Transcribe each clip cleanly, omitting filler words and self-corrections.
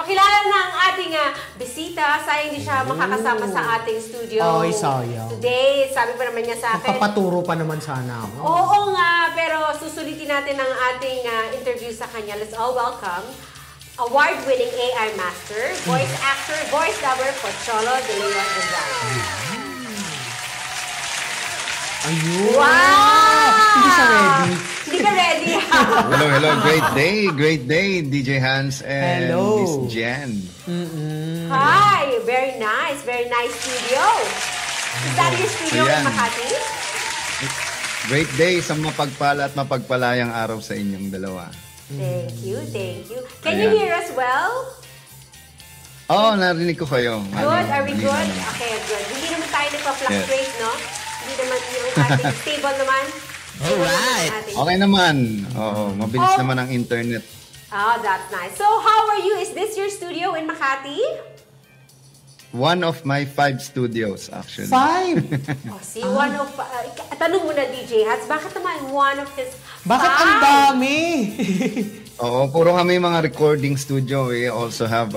Pakilala na ang ating bisita. Sayang hindi siya makakasama sa ating studio. Ay, sayang. Today, sabi pa naman niya sa akin. Papaturo pa naman sana ako. Oo nga, pero susulitin natin ang ating interview sa kanya. Let's all welcome award-winning AI master, voice actor, voice dubber, Pocholo de Leon Gonzalez. Ayun! Wow! Hindi siya ready. Hindi ka ready. Hello. Great day, DJ Hans and Miss Jen. Hi! Very nice studio. Is that your studio in Makati? Great day sa mapagpala at mapagpalayang araw sa inyong dalawa. Thank you. Can you hear us well? Oo, narinig ko kayo. Good, are we good? Okay, good. Hindi naman tayo nagpa-fluctuate, no? Hindi naman yung ating stable naman. Alright. Okay naman. Oo, mabilis naman ang internet. Oh, that's nice. So, how are you? Is this your studio in Makati? One of my 5 studios, actually. 5? See, one of... tanong mo na, DJ Hats, bakit naman one of his 5? Bakit ang dami? Oo, puro kami mga recording studio. We also have,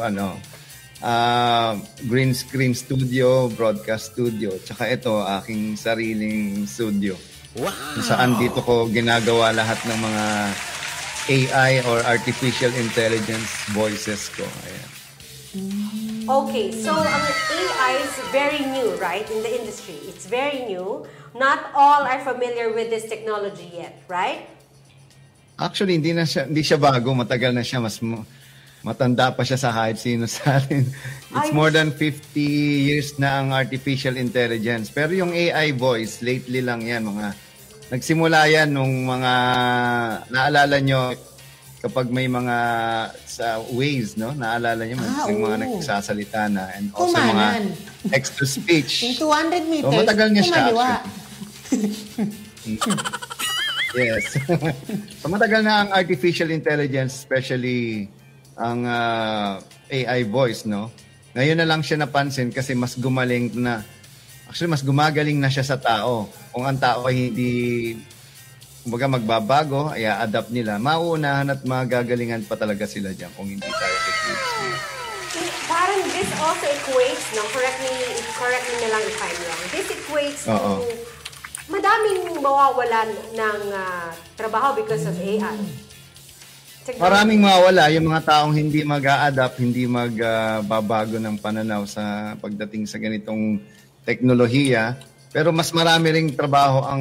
green screen studio, broadcast studio. Tsaka ito, aking sariling studio. Wow! Kung saan dito ko ginagawa lahat ng mga AI or artificial intelligence voices ko. Ayan. Okay, so ang AI is very new, right, in the industry. It's very new. Not all are familiar with this technology yet, right? Actually, hindi siya bago. Matagal na siya. Mas matanda pa siya sa kahit sino sa atin. It's more than 50 years na ang artificial intelligence. Pero yung AI voice, lately lang yan. Nagsimula yan nung mga, naalala nyo, kapag may mga sa Waze, no? Naalala nyo, yung mga nagsasalita na. And also mga text-to-speech. In 200 meters, so, matagal niya siya kumaliwa. Yes. So, matagal na ang artificial intelligence, especially ang AI voice, no? Ngayon na lang siya napansin kasi mas gumagaling na siya sa tao. Kung ang tao ay hindi magbabago, ay adapt nila, mauunahan at magagalingan pa talaga sila dyan kung hindi tayo techniques. Parang this also equates, no? Correct me na lang if I'm wrong. This equates to madaming mawawalan ng trabaho because of AI. Maraming mawawala yung mga taong hindi mag-a-adapt, hindi magbabago ng pananaw sa pagdating sa ganitong teknolohiya. Pero mas marami ring trabaho ang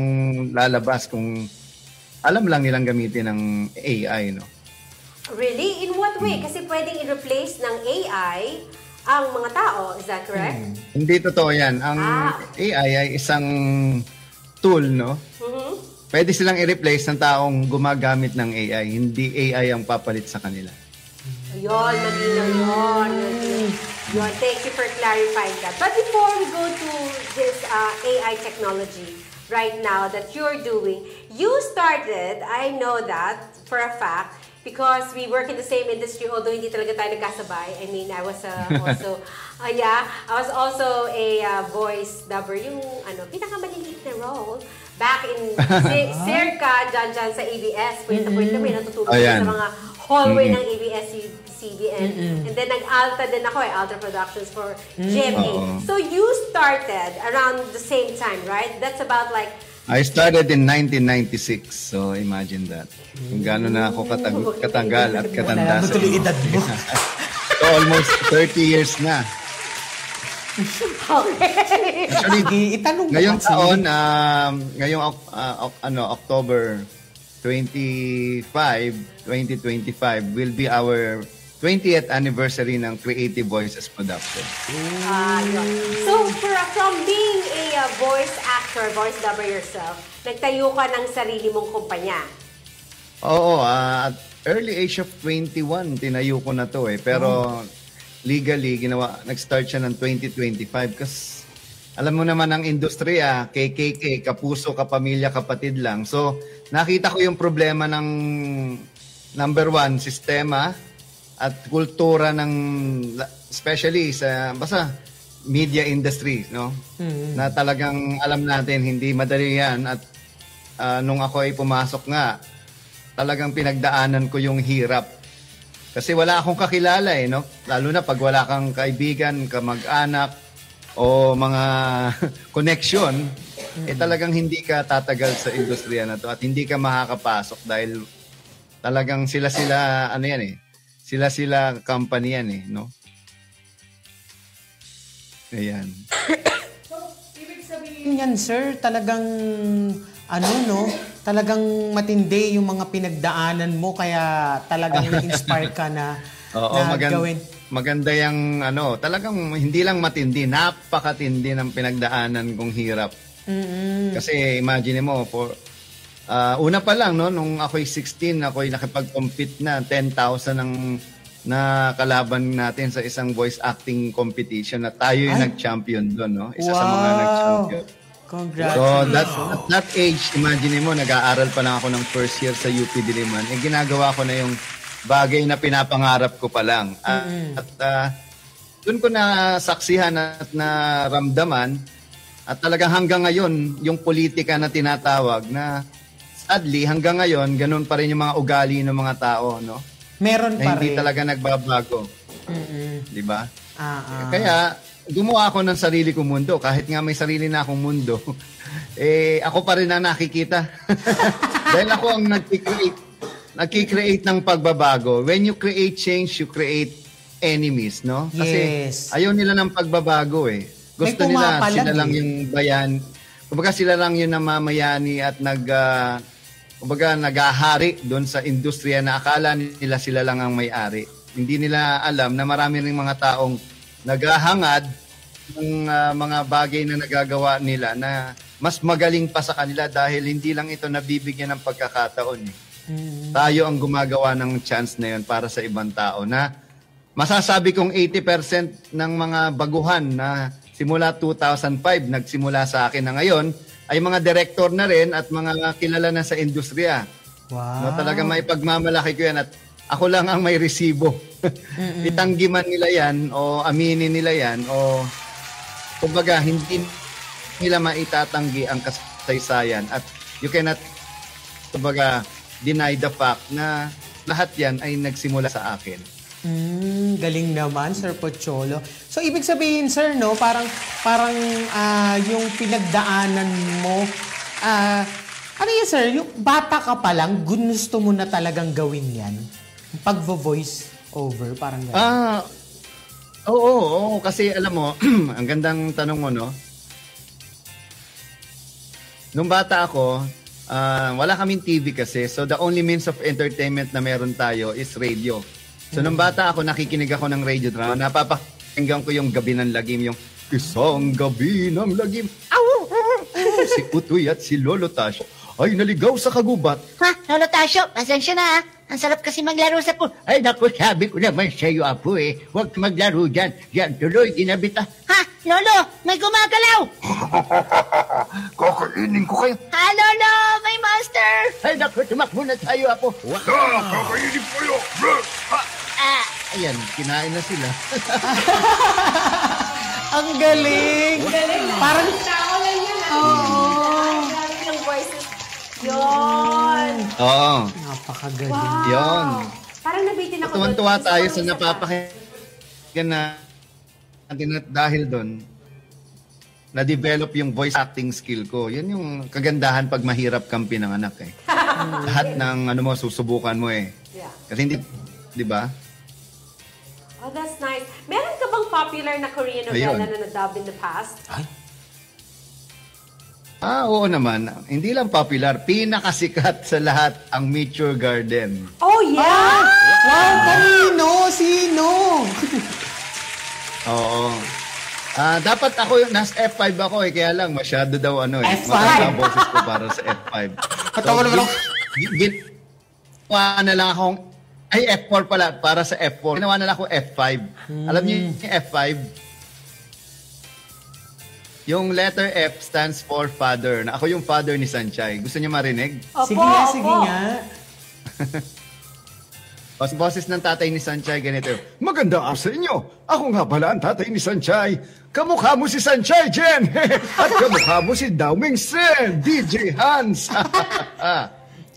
lalabas kung alam lang nilang gamitin ng AI, no? Really? In what way? Kasi pwedeng i-replace ng AI ang mga tao. Is that correct? Hindi totoo yan. Ang AI ay isang tool, no? Pwede silang i-replace ng taong gumagamit ng AI. Hindi AI ang papalit sa kanila. Ayun, malinaw yun. Thank you for clarifying that. But before we go to this AI technology right now that you're doing, you started, I know that for a fact, because we work in the same industry, although hindi talaga tayo nagkasabay. I mean, I was also a voice dubber, yung pinakamaliliit na role. Back in circa dyan sa ABS, point kami, natutulog sa mga hallway ng ABS-CBN. And then nag-alta din ako, Alta Productions for GMA. So you started around the same time, right? That's about like... I started in 1996, so imagine that. Kung gaano na ako katagal at katanda sa edad mo. So almost 30 years na. Okay. Actually, ngayong taon, October 2025 will be our 20th anniversary ng Creative Voices Production. So, from being a voice actor, voice dubber yourself, nagtayo ka ng sarili mong kumpanya. Oo, at early age of 21, tinayo ko na to Pero legally, nag-start siya ng 2025 kasi alam mo naman ang industriya, KKK, kapuso, kapamilya, kapatid lang. So, nakita ko yung problema ng number 1, sistema at kultura ng, especially sa, media industry, no? Na talagang alam natin, hindi madali yan. At nung ako ay pumasok nga, talagang pinagdaanan ko yung hirap Kasi wala akong kakilala eh, no? Lalo na pag wala kang kaibigan, kamag-anak, o mga connection, talagang hindi ka tatagal sa industriya na to at hindi ka makakapasok dahil talagang sila-sila, ano yan eh, sila-sila company yan eh, no? Ayan. So, ibig sabihin yan, sir, talagang, talagang matindi yung mga pinagdaanan mo, kaya talagang na-inspire ka na, gawin. Maganda yung, talagang hindi lang matindi, napakatindi ng pinagdaanan kong hirap. Kasi imagine mo, una pa lang, no, nung ako'y 16, ako'y nakipag-compete na 10,000 ang na kalaban natin sa isang voice acting competition na tayo yung nag-champion doon, no? Isa sa mga nag-champion. Congrats. So, at that age, imagine mo, nag-aaral pa lang ako ng first year sa UP Diliman. Ginagawa ko na yung bagay na pinapangarap ko pa lang. At doon ko na saksihan at naramdaman at talagang hanggang ngayon, yung politika na tinatawag na sadly, hanggang ngayon, ganun pa rin yung mga ugali ng mga tao, no? Meron pa hindi rin. talaga nagbabago. Di ba? Kaya, gumawa ako ng sarili kong mundo. Kahit nga may sarili na akong mundo, ako pa rin ang nakikita. Dahil ako ang nagki-create ng pagbabago. When you create change, you create enemies, no? Kasi ayaw nila ng pagbabago eh. Gusto nila, sila lang yung bayan. Kumbaga sila lang yung namamayani at nag-ahari doon sa industriya na akala nila sila lang ang may-ari. Hindi nila alam na marami ring mga taong naghahangad ng mga bagay na nagagawa nila na mas magaling pa sa kanila dahil hindi lang ito nabibigyan ng pagkakataon. Tayo ang gumagawa ng chance na yun para sa ibang tao na masasabi kong 80% ng mga baguhan na simula 2005 nagsimula sa akin na ngayon ay mga director na rin at mga kilala na sa industriya. Wow. No, talaga may pagmamalaki ko yan at ako lang ang may resibo. Itanggi man nila yan o aminin nila yan o kumbaga hindi nila maitatanggi ang kasaysayan at you cannot kumbaga deny the fact na lahat yan ay nagsimula sa akin. Galing naman, Sir Pocholo. So, ibig sabihin, sir, no, parang yung pinagdaanan mo, ano yun, sir, yung bata ka pa lang, gusto mo na talagang gawin yan? Pag-voice over, parang gano'n. Oo, kasi alam mo, ang gandang tanong mo, no? Nung bata ako, wala kaming TV kasi, so the only means of entertainment na meron tayo is radio. So, nung bata ako, nakikinig ako ng radio drama. Napapakinggan ko yung Gabi ng Lagim, yung Isang Gabi ng Lagim. Si Utoy at si Lolo Tasyo ay naligaw sa kagubat. Ha, Lolo Tasyo, pasensya na. Ang sarap kasi maglaro sa pool. Ay, naku, sabi ko naman sa iyo, Apo, huwag maglaro dyan. Yan, tuloy, ginabita. Ha, Lolo, may gumagalaw. Kakainin ko kayo. Ha, Lolo, may monster. Ay, naku, tumakbo na tayo, Apo. Kakainin ko kayo. Ayan, kinain na sila. Ang galing! Parang Tao lang yan. Yung voices. Yun. Oo. napakagaling. Wow. Yun. Parang nabitin ako. Tuwan-tuwa doon. tayo Isa sa pa. napapakinggan na dahil doon, na-develop yung voice acting skill ko. Yun yung kagandahan pag mahirap kang pinanganak eh. Lahat ng susubukan mo eh. Yeah. Kasi hindi, di ba? Oh, that's nice. Meron ka bang popular na Korean novela na na-dub in the past? Ay, Oo naman. Hindi lang popular, pinakasikat sa lahat ang Meet Your Garden. Oh, yeah! wow, kanino? Sino? Oo. Dapat ako, nasa F5 ako kaya lang masyado daw F5? Matanda ang boses ko para sa F5. Katawa naman ako. Ginawa na lang akong, F4 pala, para sa F4. Ginawa na lang ako F5. Alam niyo yung F5? Yung letter F stands for father. Na ako yung father ni Sanchay. Gusto niyo marinig? Opo, Sige nga, opo. sige nga. O, sa boses ng tatay ni Sanchay, ganito. Maganda sa inyo. Ako nga pala ang tatay ni Sanchay. Kamukha mo si Sanchay, Jen. At kamukha mo si Daoming Sen, DJ Hans.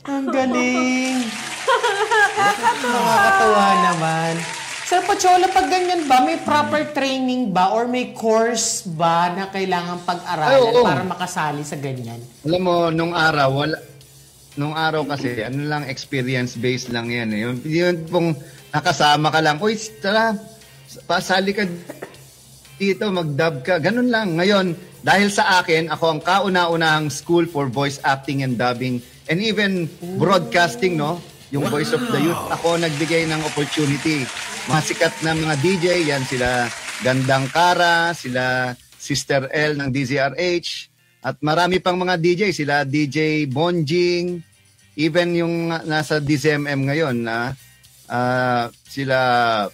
Ang galing. Nakakatuwa naman. Sir Pocholo, pag ganyan ba, may proper training ba or may course ba na kailangan pag-aralan para makasali sa ganyan? Alam mo, nung araw kasi, ano lang, experience-based lang yan. Yun pong nakasama ka lang, uy, tara, pasali ka dito, mag-dub ka. Ganun lang. Ngayon, dahil sa akin, ako ang kauna-unahang school for voice acting and dubbing and even broadcasting, no? Yung Voice of the Youth, ako nagbigay ng opportunity. Mga sikat na mga DJ, yan sila Gandang Kara, sila Sister L ng DZRH, at marami pang mga DJ, sila DJ Bonjing, even yung nasa DZMM ngayon, sila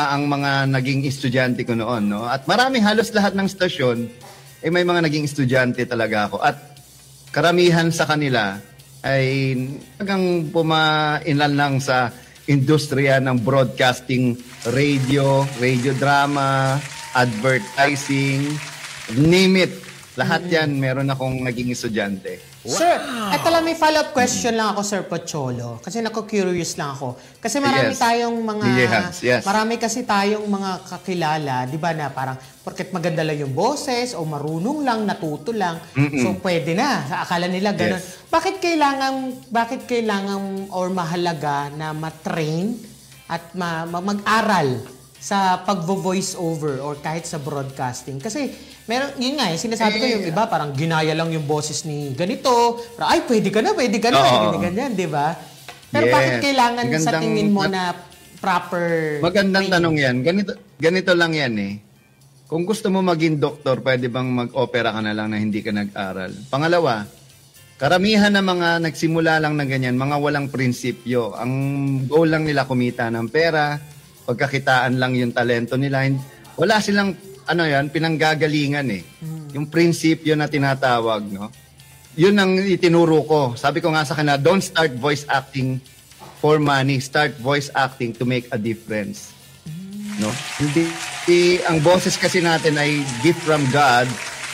ang mga naging estudyante ko noon, no? At marami, halos lahat ng stasyon, may mga naging estudyante talaga ako. At karamihan sa kanila ay talagang pumainlan lang sa industriya ng broadcasting, radio drama, advertising, name it. Lahat yan, meron akong naging estudyante. Wow. Sir, eto lang, may follow-up question lang ako, Sir Pocholo. Kasi curious lang ako. Kasi marami tayong mga... Yes. Marami kasi tayong mga kakilala, di ba, na parang porket maganda lang yung boses o marunong lang, natuto lang. So, pwede na. Sa akala nila ganun. Yes. Bakit kailangan or mahalaga na matrain at mag-aral sa pag-voice over or kahit sa broadcasting? Kasi meron, yun nga, sinasabi ko yung iba, parang ginaya lang yung boses ni ganito. Parang, ay, pwede ka na, ganyan, di ba? Pero bakit kailangan sa tingin mo na proper... Magandang tanong yan. Ganito lang yan eh. Kung gusto mo maging doktor, pwede bang mag-opera ka na lang na hindi ka nag-aral? Pangalawa, karamihan na mga nagsimula lang ng ganyan, mga walang prinsipyo. Ang goal lang nila kumita ng pera, pagkakitaan lang yung talento nila. Wala silang pinanggagalingan eh. Yung prinsipyo na tinatawag, no? Yun ang itinuro ko. Sabi ko nga sa kanila, don't start voice acting for money. Start voice acting to make a difference. No? Hindi, ang boses kasi natin ay gift from God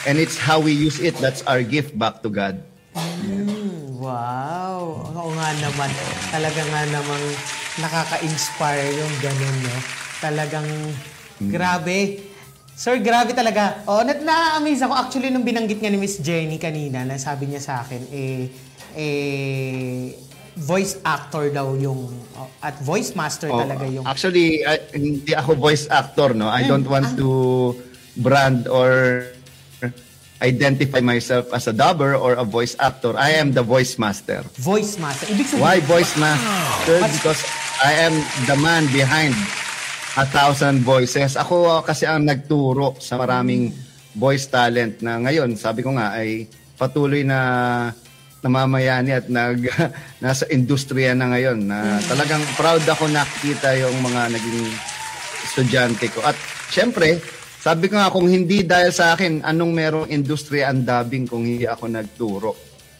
and it's how we use it. That's our gift back to God. Wow! Oo nga naman. Talaga nga namang nakaka-inspire yung ganun, no? Talagang grabe. Sir, grabe talaga. Na-amaze ako. Actually, nung binanggit nga ni Miss Jenny kanina, na sabi niya sa akin, voice actor daw yung, at voice master talaga yung... Actually, hindi ako voice actor, no? I don't want to brand or identify myself as a dubber or a voice actor. I am the voice master. Voice master. Ibig sabihin... Why voice master? Because I am the man behind 1,000 voices. Ako kasi ang nagturo sa maraming voice talent na ngayon, sabi ko nga, ay patuloy na namamayani at nasa industriya na ngayon. Na talagang proud ako nakita yung mga naging estudyante ko. At syempre, sabi ko nga, kung hindi dahil sa akin, anong merong industriya ang dubbing kung hindi ako nagturo?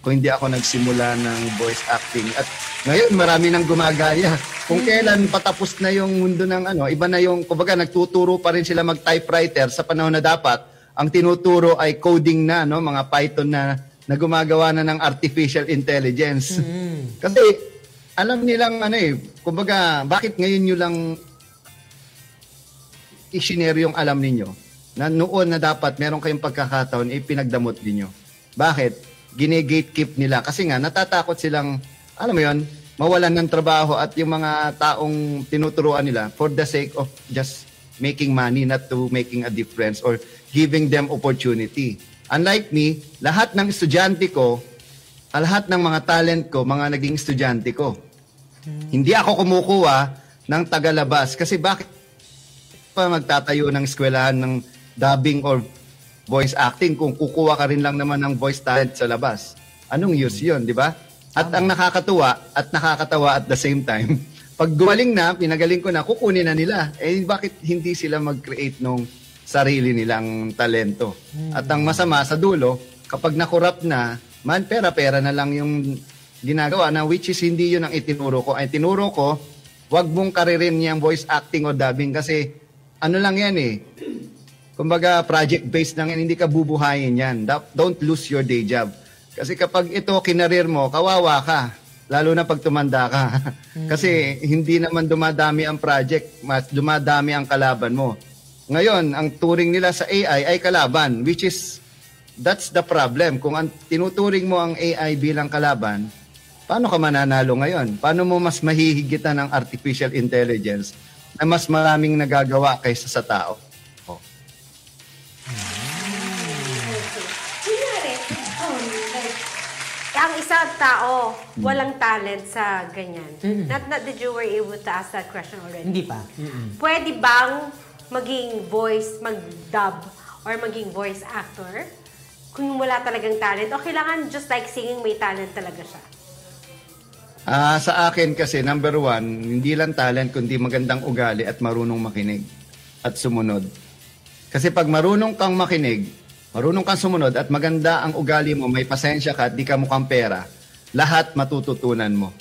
Kung hindi ako nagsimula ng voice acting. At ngayon, marami nang gumagaya. Kung kailan patapos na yung mundo ng iba na yung, kumbaga, nagtuturo pa rin sila mag-typewriter sa panahon na dapat, ang tinuturo ay coding na, no? Mga Python na gumagawa na ng artificial intelligence. Kasi, alam nilang, kumbaga, bakit ngayon nyo lang i-share yung alam ninyo? Na noon na dapat, meron kayong pagkakataon, pinagdamot ninyo. Bakit? Gine-gatekeep nila. Kasi nga, natatakot silang, alam mo yun, mawalan ng trabaho at yung mga taong tinuturuan nila for the sake of just making money, not to making a difference or giving them opportunity. Unlike me, lahat ng estudyante ko, lahat ng mga talent ko, mga naging estudyante ko. Hindi ako kumukuha ng tagalabas. Kasi bakit pa magtatayo ng eskwelahan ng dubbing or voice acting kung kukuha ka rin lang naman ng voice talent sa labas? Anong use yun, di ba? At ang nakakatuwa at nakakatawa at the same time, pag gumaling na, pinagaling ko na, kukunin na nila. Bakit hindi sila mag-create nung sarili nilang talento? At ang masama sa dulo, kapag nakurap na, pera-pera na lang yung ginagawa na, which is hindi yun ang itinuro ko. Ay tinuro ko, wag mong karirin yung voice acting o dubbing kasi ano lang yan kumbaga project-based lang yan, hindi ka bubuhayin yan. Don't lose your day job. Kasi kapag ito kinarir mo, kawawa ka. lalo na pag tumanda ka. Kasi hindi naman dumadami ang project, mas dumadami ang kalaban mo. Ngayon, ang turing nila sa AI ay kalaban, which is, that's the problem. Kung tinuturing mo ang AI bilang kalaban, paano ka mananalo ngayon? Paano mo mas mahihigitan ng artificial intelligence na mas maraming nagagawa kaysa sa tao? Kunyari, ang isang tao, walang talent sa ganyan. Not did you were able to ask that question already? Hindi pa. Pwede bang maging voice, mag-dub, or maging voice actor kung wala talagang talent? O kailangan just like singing, may talent talaga siya? Sa akin kasi, number one, hindi lang talent, kundi magandang ugali at marunong makinig at sumunod. Kasi pag marunong kang makinig, marunong kang sumunod at maganda ang ugali mo, may pasensya ka at di ka mukhang pera, lahat matututunan mo.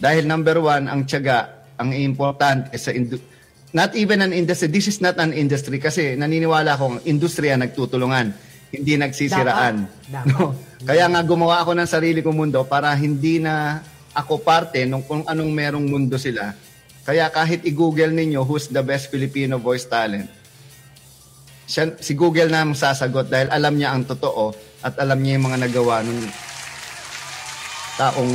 Dahil number one, ang tiyaga, ang importante sa not even an industry, this is not an industry kasi naniniwala akong industriya nagtutulungan, hindi nagsisiraan. Dapat. No? Kaya nga gumawa ako ng sarili kong mundo para hindi na ako parte nung kung anong merong mundo sila. Kaya kahit i-google ninyo who's the best Filipino voice talent, si Google na ang sasagot dahil alam niya ang totoo at alam niya yung mga nagawa ng taong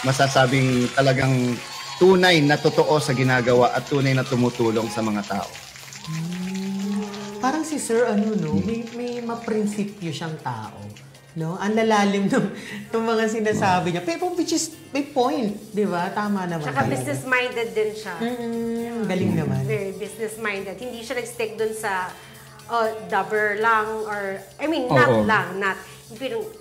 masasabing talagang tunay na totoo sa ginagawa at tunay na tumutulong sa mga tao. Parang si Sir, may maprinsipyo siyang tao. No? Ang lalalim ng mga sinasabi niya. Pero which is, may point, di ba? Tama naman. Tsaka business-minded din siya. Galing naman. Very business-minded. Hindi siya nag-stick dun sa dubber lang or,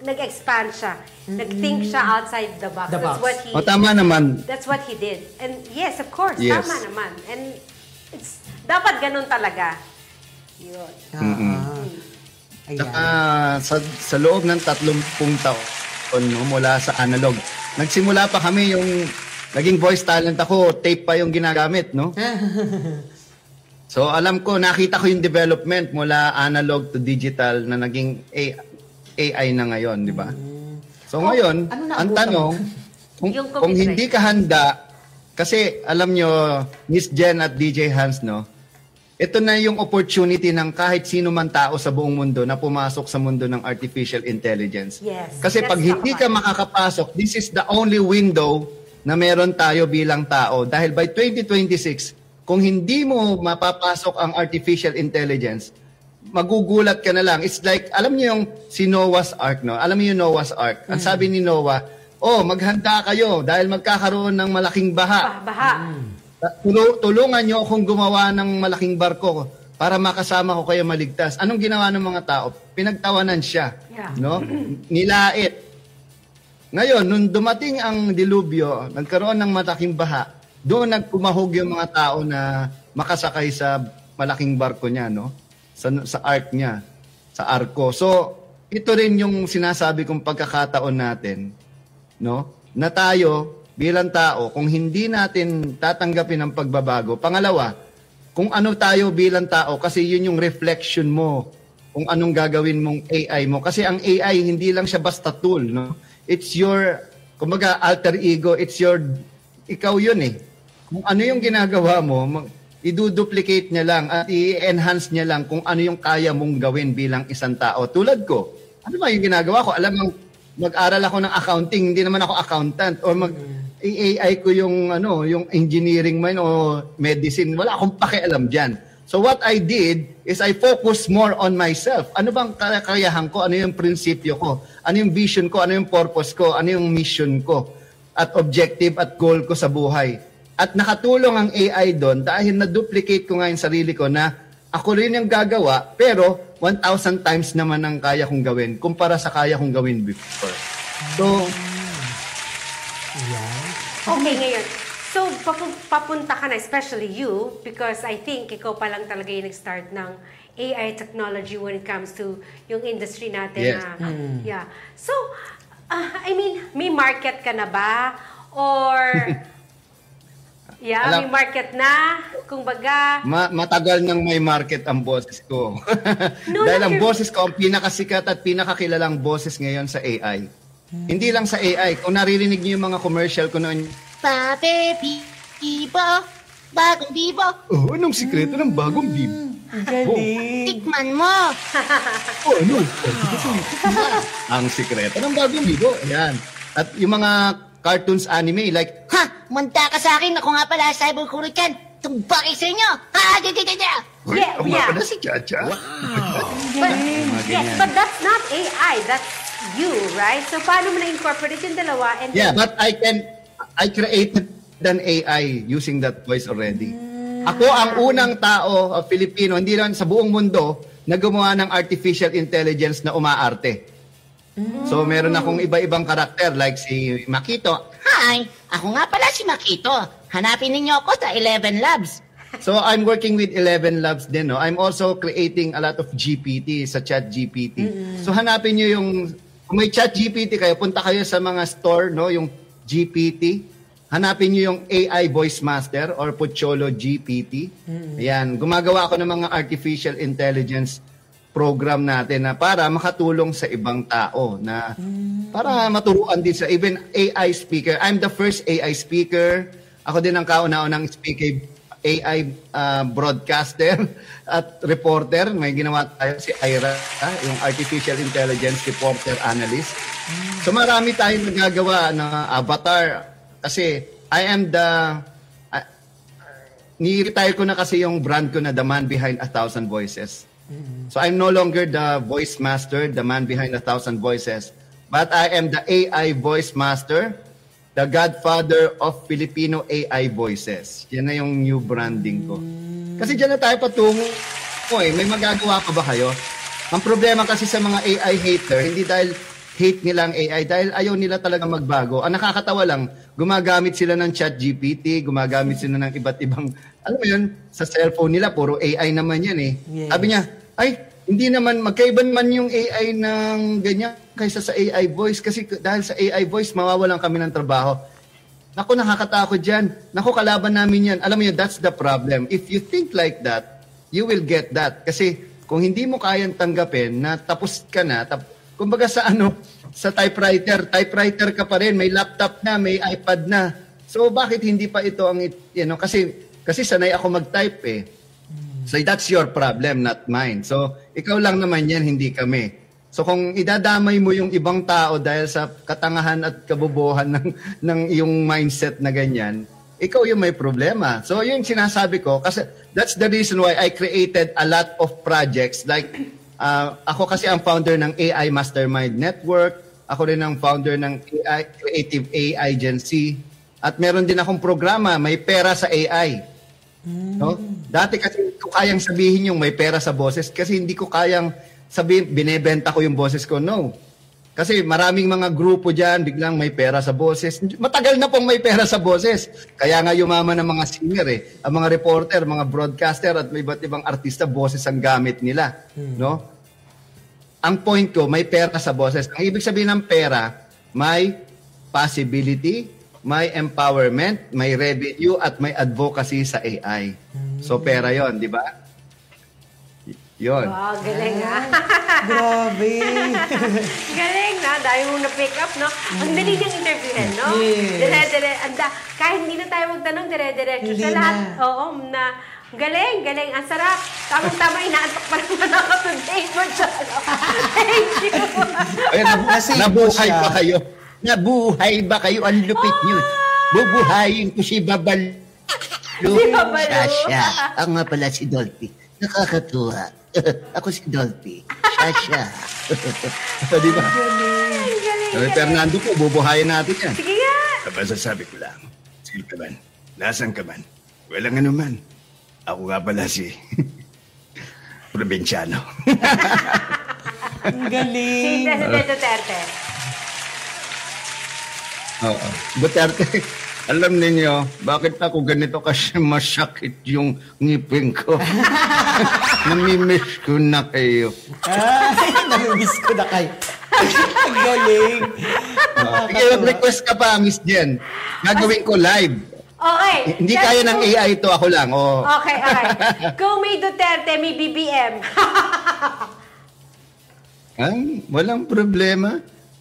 nag-expand siya. Nag-think siya outside the box. The box. Tama naman. That's what he did. And yes, of course, Yes. tama naman. And dapat ganun talaga. Yun. Ayan. Sa loob ng 30 taon mula sa analog, nagsimula pa kami yung naging voice talent ako, tape pa yung ginagamit, no? So alam ko, nakita ko yung development mula analog to digital na naging AI na ngayon, di ba? So ngayon, ang tanong, kung hindi ka handa, kasi alam nyo, Miss Jen at DJ Hans, no? Ito na yung opportunity ng kahit sino man tao sa buong mundo na pumasok sa mundo ng artificial intelligence. Yes. Kasi pag hindi ka makakapasok, this is the only window na meron tayo bilang tao. Dahil by 2026, kung hindi mo mapapasok ang artificial intelligence, magugulat ka na lang. It's like, alam niyo yung si Noah's Ark, no? Alam niyo yung Noah's Ark. Ang sabi ni Noah, maghanda kayo dahil magkakaroon ng malaking baha. Tulungan nyo akong gumawa ng malaking barko para makasama ko kayo maligtas. Anong ginawa ng mga tao? Pinagtawanan siya. Yeah. No? Nilait. Ngayon, nung dumating ang dilubyo, nagkaroon ng malaking baha, doon nagkumahog yung mga tao na makasakay sa malaking barko niya, no? Sa ark niya, sa arko. So, ito rin yung sinasabi kong pagkakataon natin, no? Na tayo bilang tao, kung hindi natin tatanggapin ang pagbabago. Pangalawa, kung ano tayo bilang tao, kasi yun yung reflection mo kung anong gagawin mong AI mo. Kasi ang AI, hindi lang siya basta tool, no? It's your, kumbaga, alter ego. It's your, ikaw yun eh. Kung ano yung ginagawa mo, i-duplicate niya lang at i-enhance niya lang kung ano yung kaya mong gawin bilang isang tao. Tulad ko, ano ba yung ginagawa ko? Alam mo, mag-aral ako ng accounting, hindi naman ako accountant, or AI ko yung yung engineering man o medicine, wala akong pakialam diyan. So what I did is I focus more on myself. Ano bang kakayahan ko? Ano yung prinsipyo ko? Ano yung vision ko? Ano yung purpose ko? Ano yung mission ko? At objective at goal ko sa buhay. At nakatulong ang AI doon dahil na-duplicate ko nga yung sarili ko na ako rin yung gagawa, pero 1,000 times naman ang kaya kong gawin kumpara sa kaya kong gawin before. So, okay, ngayon. So, papunta ka na, especially you, because I think ikaw pa lang talaga yung nag-start ng AI technology when it comes to yung industry natin. Yes. Yeah. So, I mean, may market ka na ba? Or, may market na? Kung baga... matagal nang may market ang boses ko. Dahil ang boses ko, ang pinakasikat at pinakakilalang boses ngayon sa AI. Hindi lang sa AI. Kung naririnig niyo yung mga commercial ko noon, Pape, Bibo, bagong Bibo. oh, anong sikreto ng bagong bib? Galing. Tikman mo. Oh, ano? Ang sikreto ng bagong bibo. Ayan. At yung mga cartoons anime, like, Ha, manta ka sa akin. Ako nga pala, Cyber Hurricane. Tumbaki sa inyo. Ha, dada. Uy, Yeah, ako yeah. nga pala si Chacha. But, Mga yes, ganyan. but that's not AI. That's you, right? So, paano mo na-incorporate yung dalawa? And Yeah, then, but I created an AI using that voice already. Ako ang unang tao, Filipino, hindi lang sa buong mundo, na gumawa ng artificial intelligence na umaarte. So, meron akong iba-ibang karakter like si Makito. Hi, ako nga pala si Makito. Hanapin ninyo ako sa 11 Labs. So, I'm working with 11 Labs din. No? I'm also creating a lot of GPT sa Chat GPT. So, hanapin nyo yung, kung may Chat GPT kayo, punta kayo sa mga store, no? Yung GPT. Hanapin nyo yung AI Voice Master or Pocholo GPT. Ayan, gumagawa ako ng mga artificial intelligence program natin na para makatulong sa ibang tao na para maturuan din sa even AI speaker. I'm the first AI speaker. Ako din ang kauna-unang speaker AI broadcaster at reporter. May ginawa tayo si Ira, yung artificial intelligence reporter analyst. So marami tayong nagagawa na avatar kasi I am the ni-retire ko na kasi yung brand ko na The Man Behind 1,000 Voices. So I'm no longer the voice master, the man behind 1,000 voices, but I am the AI voice master, the godfather of Filipino AI voices. Yan na yung new branding ko. Kasi dyan na tayo patungo. May magagawa pa ba kayo? Ang problema kasi sa mga AI hater, hindi dahil hate nila ang AI, dahil ayaw nila talaga magbago. Ang nakakatawa lang, gumagamit sila ng ChatGPT, gumagamit sila ng iba't ibang, alam mo yun, sa cellphone nila, puro AI naman yan eh. Yes. Sabi niya, ay, hindi naman, magkaiba naman yung AI ng ganyan kaysa sa AI voice. Kasi dahil sa AI voice, mawawalan kami ng trabaho. Naku, nakakatakot dyan. Naku, kalaban namin yan. Alam mo yun, that's the problem. If you think like that, you will get that. Kasi kung hindi mo kayang tanggapin na tapos ka na, kumbaga sa sa typewriter ka pa rin, may laptop na, may iPad na. So bakit hindi pa ito ang, kasi sanay ako mag-type eh. So that's your problem, not mine. So ikaw lang naman yan, hindi kami. So kung idadamay mo yung ibang tao dahil sa katangahan at kabobohan ng iyong mindset na ganyan, ikaw yung may problema. So yun sinasabi ko, kasi that's the reason why I created a lot of projects. Like, ako kasi ang founder ng AI Mastermind Network. Ako rin ang founder ng AI, Creative AI Agency. At meron din akong programa, May Pera sa AI. No? Dati kasi hindi ko kayang sabihin yung may pera sa boses kasi hindi ko kayang sabihin, binebenta ko yung boses ko. No. Kasi maraming mga grupo dyan, biglang may pera sa boses. Matagal na pong may pera sa boses. Kaya nga yumaman ng mga singer eh. Ang mga reporter, mga broadcaster at may iba't ibang artista, boses ang gamit nila. No? Ang point ko, may pera sa boses. Ang ibig sabihin ng pera, may possibility, may empowerment, may revenue, at may advocacy sa AI. So, pera yon, di ba? Yon. wow, galing ha. Grabe. Galing na, dahil mo na-pick up, no? Ang dali niyang interviewin, no? Yes. Dire-dire, kahit hindi na tayo magtanong, dire-diretso Hindi sa lahat. na. Oo, na galing, ang sarap. Tamang-tama, inaantok pa naman ako today, Marcelo. Thank you. Ay, Nasave nabuhay siya. pa kayo. Nabuhay ba kayo? Ang lupit nyo. Bubuhayin ko si Babal. Si Babalo. Sasha. Ako nga pala si Dolphy. Nakakatuwa. Ako si Dolphy. Sasha. Di ba? Galing. Sabi, Fernando po, bubuhayin natin yan. Sige nga. Masasabi ko lang, sige ka man, nasan ka man, walang anuman. Ako nga pala si probinsyano. Ang Si galing. President Duterte. Oo. Duterte, alam ninyo, bakit ako ganito kasi masakit yung ngipin ko. Namimiss ko na kayo. Ay, namimiss ko na kayo. Ang galing. Sige, mag-request ka pa, Miss Jen. Gagawin ko live. Okay. Hindi Just kaya ng to- AI ito, ako lang. Oh. Okay. Kung may Duterte, may BBM. Walang problema.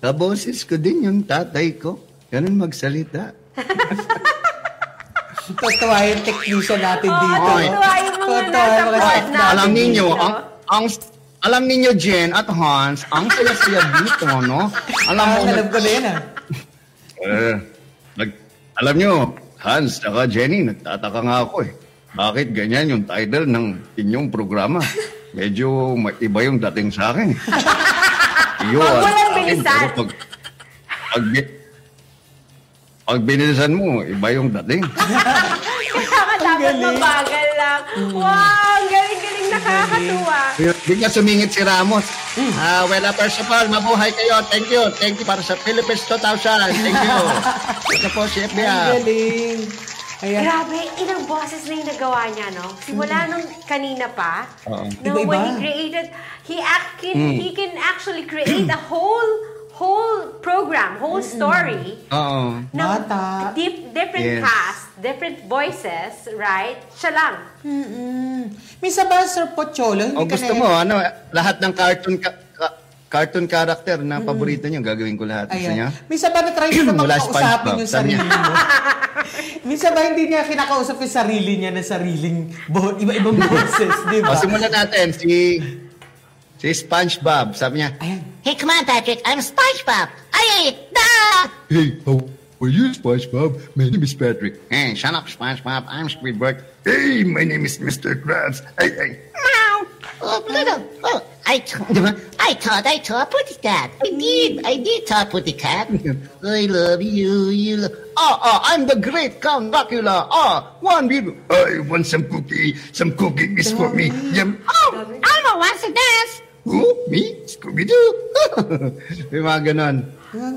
kaboses ko din yung tatay ko. Ganun magsalita. Totoo yung technician natin dito. Totoo yung mga nasa part natin Alam ninyo, dito. alam ninyo, Jen at Hans, ang saya-saya dito, no? Alam ko na yan, Alam nyo, Hans at Jenny, nagtataka nga ako eh. Bakit ganyan yung title ng inyong programa? Medyo iba yung dating sa akin. Walang bilisan. Pag binilisan mo, iba yung dating. Dapat mabagal lang. Wow, ang galing-galing, nakakatuwa. Bigla sumingit si Ramos. Well, first of all, mabuhay kayo. Thank you. Thank you para sa Philippines 2000. Thank you. Ito po si FBI. Ang galing. Ayan. Grabe, ilang boses na yung nagawa niya, no? Simula nung kanina pa, na Iba-iba. when he created, he can actually create a whole program, whole story. Oo. Bata. Different Yes. cast, different voices, right? Siya lang. Minsan ba, Sir Pocholo, hindi O ka gusto na... mo, lahat ng cartoon character na paborito niyo, gagawin ko lahat. Gusto niyo? Minsan ba na-try mo naman Mula kausapin SpongeBob, yung sabi sarili niya. mo? Minsan ba hindi niya kinakausap yung sarili niya na sariling iba-ibang boses, di ba? O simulan natin, si SpongeBob, sabi niya, Ayan. Hey, come on, Patrick. I'm SpongeBob. Ay, da! Hey, how are you, SpongeBob? My name is Patrick. Hey, shut up, SpongeBob. I'm Squidward. Hey, my name is Mr. Krabs. Hey. Meow. Oh, Pluto. Oh, I thought I saw a Putty Cat. I did saw a Putty Cat. I love you, you love... I'm the great Count Dracula. One little... I want some cookie. Some cookie is for me. Yum. Oh, Elmo wants to dance. Who? Me? Scooby-Doo? Yung mga ganon.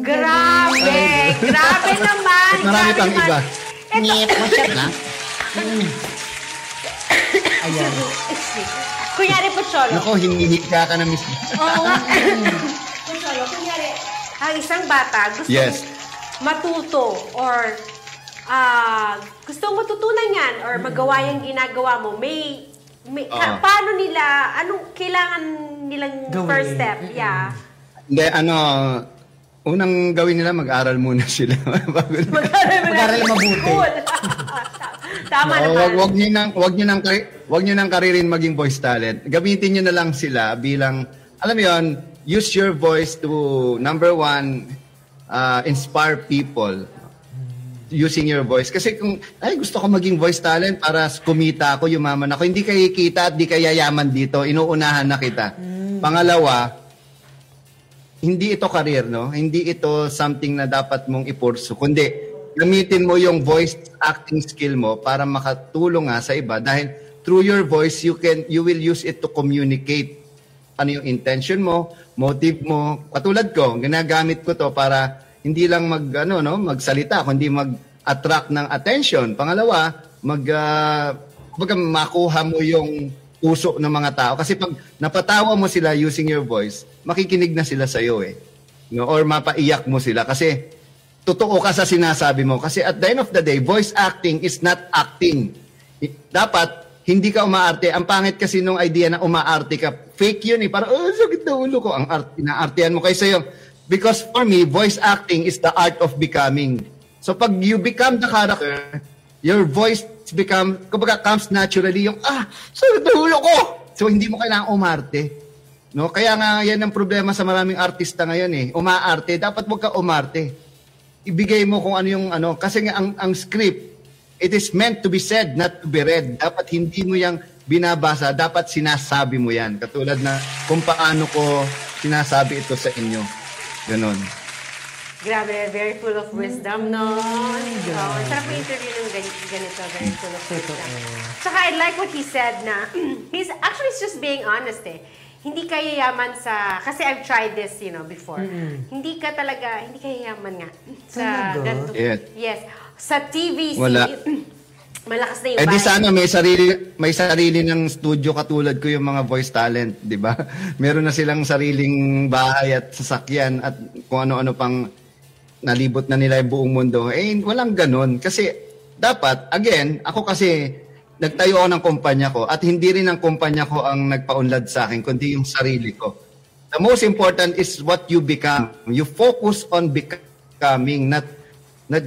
Grabe! Grabe naman! Marami pang iba. Ngip mo siya na. Ayan. Kunyari po, Cholo. Nako, hinihika ka na mismo. Oo nga. Cholo, kunyari, ang isang bata gusto Yes. matuto or gusto matutunan yan or magawa yung ginagawa mo, paano nila, anong kailangan nilang Gawin. first step? Yeah. Hindi, unang gawin nila, mag-aral muna sila. Mag-aral mabuti. Cool. Tama No, naman. wag niyo nang karirin maging voice talent. Gamitin niyo na lang sila bilang, alam mo 'yon, use your voice to number one, inspire people using your voice. Kasi kung gusto ko maging voice talent para kumita ako, yumaman ako, hindi kayo kikita at di kayo yayaman dito, inuunahan na kita. Pangalawa, hindi ito career, no? Hindi ito something na dapat mong ipursu, kundi gamitin mo yung voice acting skill mo para makatulong nga sa iba dahil through your voice you will use it to communicate ano yung intention mo, motive mo. Katulad ko, ginagamit ko to para hindi lang magsalita, kundi mag-attract ng attention. Pangalawa, makuha mo yung puso ng mga tao kasi pag napatawa mo sila using your voice, makikinig na sila sa iyo no? Or mapaiyak mo sila kasi totoo ka sa sinasabi mo. Kasi at the end of the day, voice acting is not acting. Dapat, hindi ka umaarte. Ang pangit kasi nung idea na umaarte ka, fake yun eh. Parang, sakit na ulo ko. Ang inaartehan mo kaysa yung... Because for me, voice acting is the art of becoming. So pag you become the character, your voice comes naturally yung, sakit na ulo ko! So hindi mo kailangan umarte. No? Kaya nga yan ang problema sa maraming artista ngayon eh. Umaarte. Dapat huwag ka umarte. Ibigay mo kung ano yung kasi nga ang script, it is meant to be said, not to be read. Dapat hindi mo yang binabasa, dapat sinasabi mo yan. Katulad na kung paano ko sinasabi ito sa inyo. Ganon. Grabe, very full of wisdom, no? Sarap yung interview ng ganito, very full of wisdom. Saka I like what he said na, he's just being honest eh. Hindi ka yayaman kasi I've tried this, before. Hindi ka yayaman nga. Sa ganito. Yes. Sa TVC, Wala. malakas na yung Di sana may sarili ng studio katulad ko yung mga voice talent, di ba? Meron na silang sariling bahay at sasakyan at kung ano-ano pang nalibot na nila yung buong mundo. Walang ganon. Kasi dapat, again, ako kasi nagtayo ako ng kumpanya ko at hindi rin ang kumpanya ko ang nagpaunlad sa akin, kundi yung sarili ko. The most important is what you become. You focus on becoming, not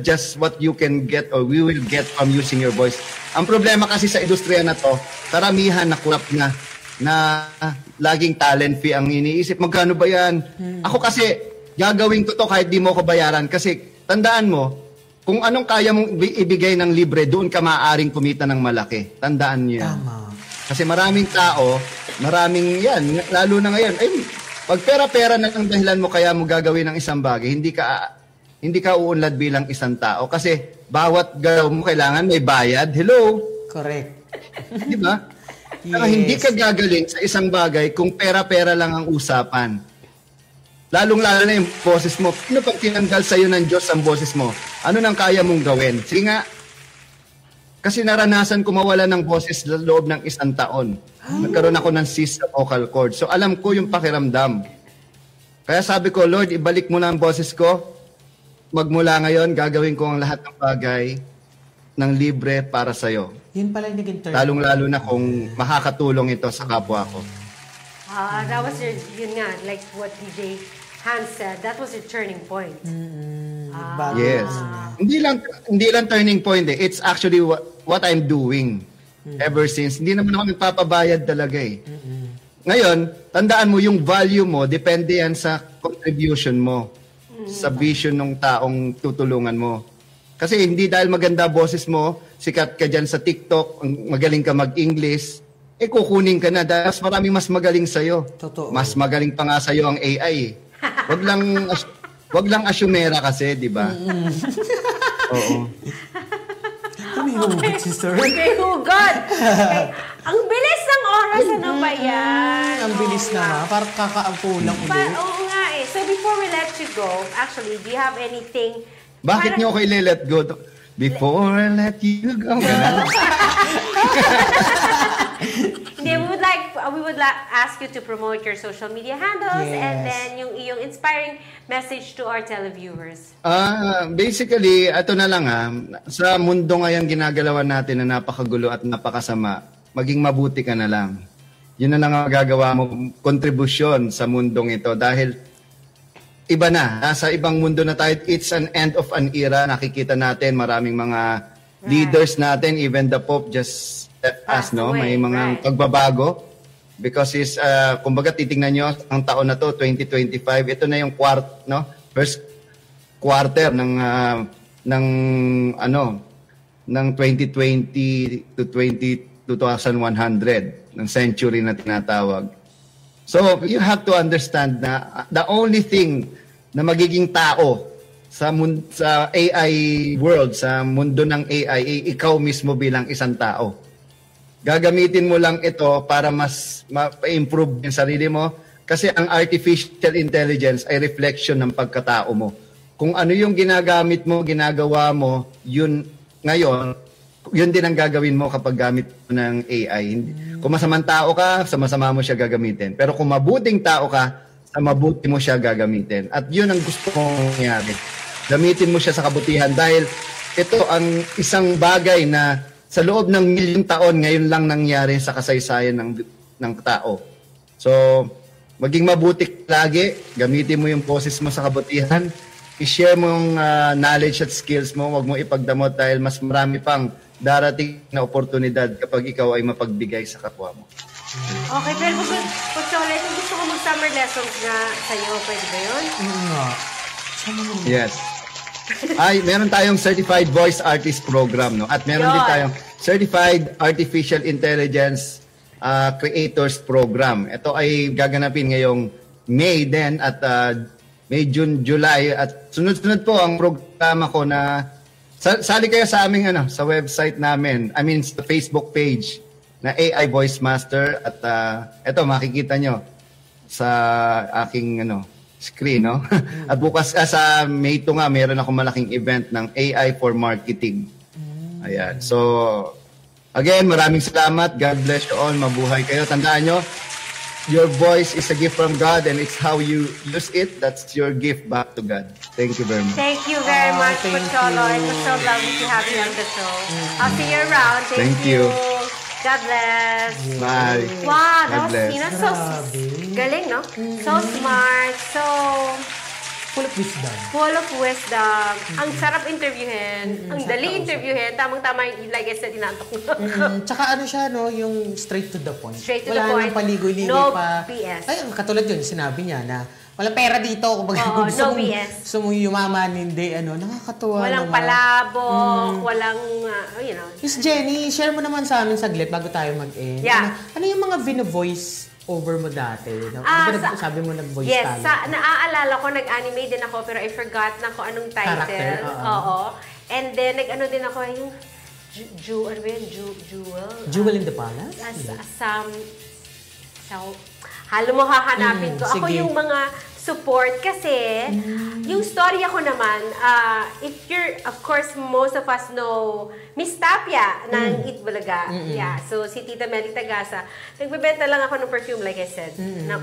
just what you can get or we will get from using your voice. Ang problema kasi sa industriya na to, karamihan na kurap na laging talent fee ang iniisip. Magkano ba yan? Ako kasi, gagawin ko to kahit di mo ko bayaran. Kasi, tandaan mo, kung anong kaya mong ibigay ng libre, doon ka maaaring kumita ng malaki. Tandaan niyo yan. Tama. Kasi maraming tao, maraming yan, lalo na ngayon, pag pera-pera na ang dahilan mo kaya mo gagawin ng isang bagay, hindi ka uunlad bilang isang tao. Kasi bawat galaw mo kailangan may bayad. Hello? Correct. Di ba? Yes. Hindi ka gagaling sa isang bagay kung pera-pera lang ang usapan. Lalong-lalo na yung boses mo. Ano pag tinanggal sa'yo ng Diyos ang boses mo? Ano nang kaya mong gawin? Sige nga. Kasi naranasan ko mawala ng boses sa loob ng 1 taon. Nagkaroon ako ng cyst sa vocal cord. So alam ko yung pakiramdam. Kaya sabi ko, Lord, ibalik mo na ang boses ko. Magmula ngayon, gagawin ko ang lahat ng bagay ng libre para sa'yo. Yun pala yung naging turn. Lalong-lalo na kung makakatulong ito sa kapwa ko. That was yun nga, like what DJ Hans said, that was your turning point. Yes. Hindi lang turning point eh. It's actually what I'm doing ever since. Hindi naman ako nagpapabayad talaga eh. Ngayon, tandaan mo yung value mo, depende yan sa contribution mo, sa vision ng taong tutulungan mo. Kasi hindi dahil maganda boses mo, sikat ka dyan sa TikTok, magaling ka mag-English, kukunin ka na dahil maraming mas magaling sa'yo. Totoo. Mas magaling pa nga sa'yo ang AI. Wag lang asyumera kasi, di ba? Oo. May hugot, sister. May hugot! Okay. Ang bilis ng oras, ano ba yan? Ang bilis na. Parang kakaapo lang ulit. Oo nga eh. So before we let you go, actually, do you have anything... Bakit nyo kayo let go? Before I let you go. Hindi, we would ask you to promote your social media handles and then yung iyong inspiring message to our televiewers. Basically, ito na lang sa mundo ngayon ginagalawan natin na napakagulo at napakasama, maging mabuti ka na lang. Yun na lang ang magagawa mo, kontribusyon sa mundong ito dahil iba na. Nasa ibang mundo na tayo. It's an end of an era. Nakikita natin maraming mga leaders natin, even the Pope just left us, no? May mga pagbabago. Because kumbaga titingnan nyo, ang taon na to, 2025, ito na yung first quarter ng 2020 to 2100 ng century na tinatawag. So, you have to understand na the only thing na magiging tao sa AI world, sa mundo ng AI, ikaw mismo bilang isang tao. Gagamitin mo lang ito para mas ma-improve yung sarili mo kasi ang artificial intelligence ay reflection ng pagkatao mo. Kung ano yung ginagamit mo, ginagawa mo, yun ngayon, yun din ang gagawin mo kapag gamit mo ng AI. Kung masamang tao ka, sa masama mo siya gagamitin. Pero kung mabuting tao ka, sa mabuti mo siya gagamitin. At yun ang gusto kong mangyari. Gamitin mo siya sa kabutihan dahil ito ang isang bagay na sa loob ng milyong taon, ngayon lang nangyari sa kasaysayan ng tao. So, maging mabuti lagi, gamitin mo yung boses mo sa kabutihan, i-share mo yung knowledge at skills mo, huwag mo ipagdamot dahil mas marami pang darating na oportunidad kapag ikaw ay mapagbigay sa kapwa mo. Okay, pero Pochole, kung gusto ko mag-summer lessons na sa'yo, pwede ba yun? Yes. Meron tayong Certified Voice Artist Program, no? At meron din tayong Certified Artificial Intelligence Creators Program. Ito ay gaganapin ngayong May din at May, June, July at sunod-sunod po ang programa ko na sali kayo sa aming sa website namin. I mean sa Facebook page na AI Voice Master at ito makikita nyo sa aking screen, no? At bukas sa May 2 nga, meron ako malaking event ng AI for Marketing. Ayan. So, again, maraming salamat. God bless you all. Mabuhay kayo. Tandaan nyo, your voice is a gift from God and it's how you use it. That's your gift back to God. Thank you very much. Thank you very much, Pocholo. It was so lovely to have you on the show. I'll see you around. Thank you. God bless. Bye. Wow, that God was, bless. you know, so galing, no? So smart, so Full of wisdom. full of wisdom. Ang sarap interviewin. Ang dali interviewin. Tamang-tama, like I said, inaantok ko. Tsaka ano siya, no, yung straight to the point. Straight to Wala the point. nang paligoy-ligoy No pa. BS. Ay, katulad yun, sinabi niya na walang pera dito. Kung Oo, gusto no mong- BS. Gusto mong yumaman, hindi, ano, nakakatuwa Walang naman. palabok, walang, you know. Miss Jenny, share mo naman sa amin saglit bago tayo mag-end. Yeah. Ano yung mga vino-voice over mo dati? Sabi mo nag-voice Yes, talent. naaalala ko, nag-anime din ako, pero I forgot na kung anong title. Character, Oo. And then, nag-ano din ako, yung, ano ba yun? Jewel? Jewel in the Palace? Halo mo hahanapin ko. Ako sige. yung mga support kasi yung storya ko naman, if you're, of course, most of us know Miss Tapia ng Itbulaga. Yeah. So, si Tita Meli Tagasa, nagbebenta lang ako ng perfume, like I said.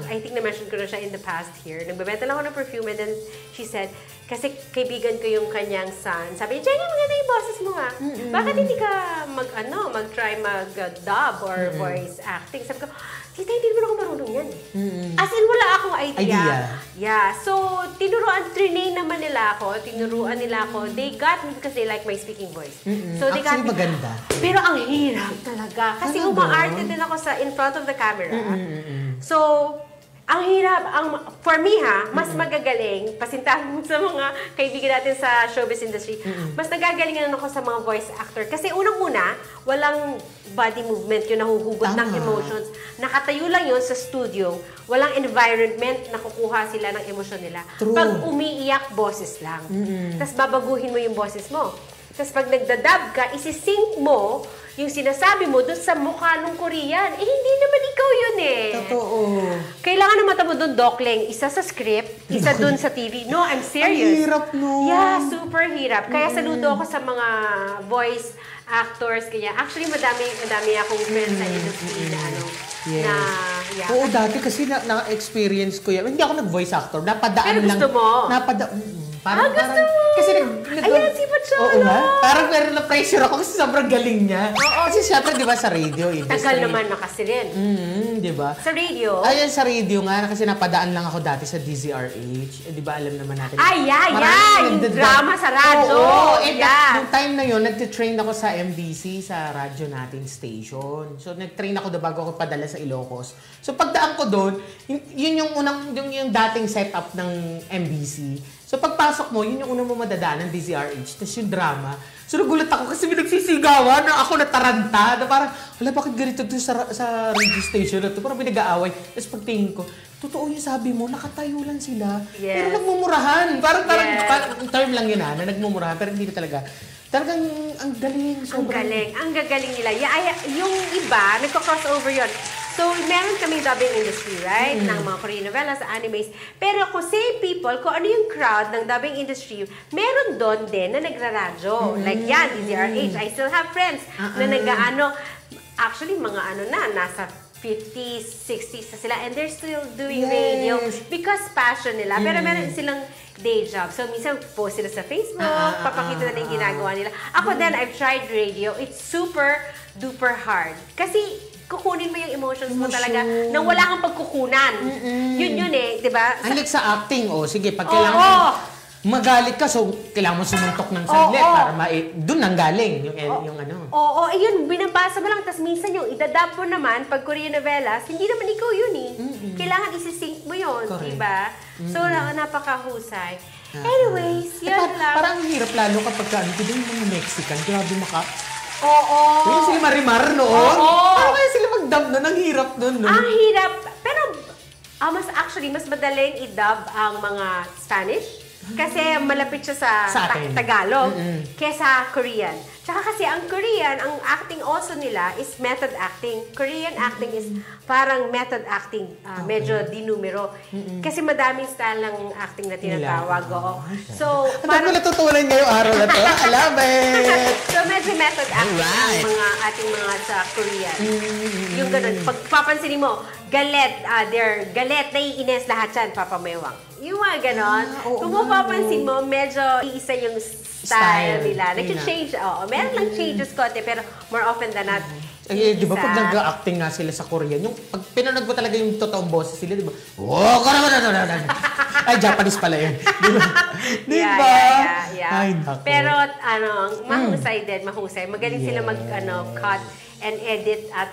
I think na-mention ko na siya in the past here. Nagbebenta lang ako ng perfume and then she said, kasi kaibigan ko yung kanyang son. Sabi niya, Jenny, maganda yung boses mo nga. Bakit hindi ka mag-try mag-dub or voice acting? Sabi ko, Tita, hindi naman ako marunong yan. As in, wala akong idea. Yeah. So, trinain naman nila ako. Tinuruan nila ako. They got me because they like my speaking voice. So, they got Actually, me. maganda. Pero ang hirap talaga. Kasi uma-arte din ako in front of the camera. So, ang hirap, for me mas magagaling, pasintahan mo sa mga kaibigan natin sa showbiz industry, mas nagagalingan ako sa mga voice actor. Kasi unang-una, walang body movement yung nahuhugot ng emotions. Nakatayo lang yun sa studio, walang environment na kukuha sila ng emosyon nila. True. Pag umiiyak, boses lang. Tapos babaguhin mo yung boses mo. Tapos pag nagdadub ka, isi-sync mo yung sinasabi mo doon sa mukha ng Korean. Eh, hindi naman ikaw yun eh. Totoo. Kailangan naman mo doon, Dokling. Isa sa script, isa doon sa TV. No, I'm serious. Ang hirap no. Yeah, super hirap. Kaya saludo ako sa mga voice actors. Kaya actually, madami akong friends sa industry na ano. Yes. Na, yeah. Oo, dati kasi na-experience ko yan. Hindi ako nag-voice actor. Napadaan Pero lang. gusto mo? Parang, gusto mo! Kasi Ayan, si Pacholo! Oo nga. Parang meron na pressure ako kasi sobrang galing niya. Kasi syempre, di ba, sa radio industry. Tagal naman makasirin. Di ba? Sa radio? Ayan, sa radio nga, kasi napadaan lang ako dati sa DZRH. Di ba, alam naman natin. Yung drama sa radyo. Oo, Yeah. Nung time na yun, nag-train ako sa MBC, sa radyo natin station. So, nag-train ako bago ako padala sa Ilocos. So, pagdaan ko doon, yun yung dating setup ng MBC. So, pagpasok mo, yun yung unang mo madadaan ng DZRH. Tapos yung drama. So, nagulat ako kasi nagsisigawan na ako nataranta. Na parang, hala, bakit ganito to sa radio station na to? Parang pinag-aaway. Tapos pagtingin ko, totoo yung sabi mo, nakatayo lang sila. Yes. Pero nagmumurahan. Parang term lang yun na nagmumurahan. Pero hindi na talaga. Talagang ang galing. Ang gagaling nila. Yung iba, nagko-crossover yun. So, meron kaming dubbing industry, right? Ng mga Korean novelas, animes. Pero kung same people, kung ano yung crowd ng dubbing industry, meron doon din na nagraradyo. Like yan, DZRH. I still have friends na nag-ano. Actually, mga nasa 50s, 60s na sila. And they're still doing radio because passion nila. Pero meron silang day job. So, minsan post sila sa Facebook, papakita na yung ginagawa nila. Ako din, I've tried radio. It's super duper hard. Kasi, kukunin mo yung emotions mo talaga nang wala kang pagkukunan. Yun eh, di ba? Unlike sa acting, sige, pag kailangan magalit ka, so kailangan mo sumuntok ng saglit para doon nang galing yung ano. Yun, binabasa mo lang. Tapos minsan yung idadab mo naman, pag Korean novelas, hindi naman ikaw yun eh. Kailangan isi-sync mo yun, di ba? So, napakahusay. Anyways, yun lang. Parang hirap lalo kapag yung mga Mexican, grabe Yung sila Marimar noon. Parang kaya sila mag-dub nun, ang hirap nun, no? Ang hirap. Pero, mas madaling i-dub ang mga Spanish. Kasi malapit siya sa Tagalog kesa Korean. Tsaka kasi ang Korean, ang acting also nila is method acting. Korean acting is parang method acting, medyo dinumero. Kasi madaming style ng acting na tinatawag. So, parang natutunan niya yung araw na to. Alabet! So, medyo method acting ang mga ating mga sa Korean. Yung ganun. Pag papansinin mo, galit, naiinis lahat yan, Papa Mewang. Yung mga ganon. Kung mapapansin mo, medyo iisa yung style nila. Nag-change, meron lang changes konti, pero more often than not, di ba pag nag-acting nga sila sa Korean, yung pag pinanood mo talaga yung totoong boses sila, di ba? Oh, ay, Japanese pala yun. Di ba? Di ba? Yeah. Ay, nako. Pero, mahusay din, mahusay. Magaling sila cut and edit at